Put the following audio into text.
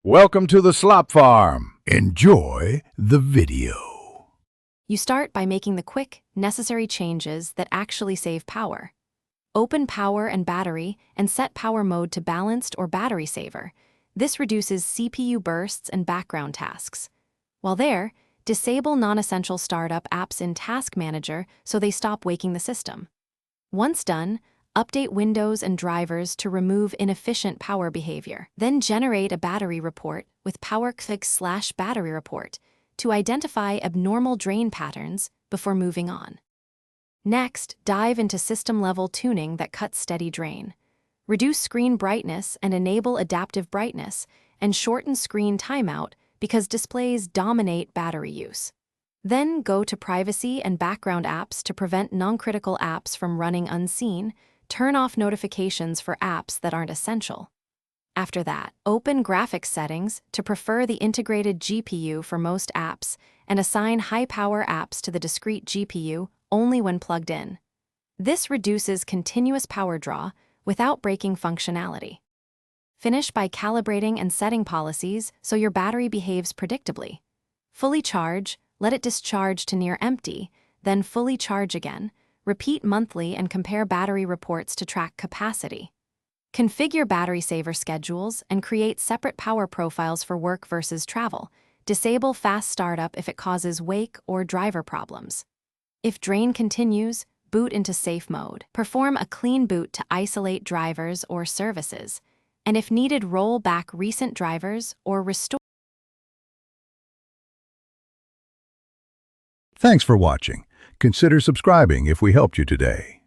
Welcome to the Slop Farm. Enjoy the video. You start by making the quick, necessary changes that actually save power. Open Power and Battery and set power mode to Balanced or Battery Saver. This reduces CPU bursts and background tasks. While there, disable non-essential startup apps in Task Manager so they stop waking the system. Once done, update Windows and drivers to remove inefficient power behavior. Then generate a battery report with PowerFix/battery report to identify abnormal drain patterns before moving on. Next, dive into system-level tuning that cuts steady drain. Reduce screen brightness and enable adaptive brightness, and shorten screen timeout because displays dominate battery use. Then go to privacy and background apps to prevent non-critical apps from running unseen. Turn off notifications for apps that aren't essential. After that, open graphics settings to prefer the integrated GPU for most apps and assign high-power apps to the discrete GPU only when plugged in. This reduces continuous power draw without breaking functionality. Finish by calibrating and setting policies so your battery behaves predictably. Fully charge, let it discharge to near empty, then fully charge again. Repeat monthly and compare battery reports to track capacity. Configure battery saver schedules and create separate power profiles for work versus travel. Disable fast startup if it causes wake or driver problems. If drain continues, boot into safe mode. Perform a clean boot to isolate drivers or services. And if needed, roll back recent drivers or restore. Thanks for watching. Consider subscribing if we helped you today.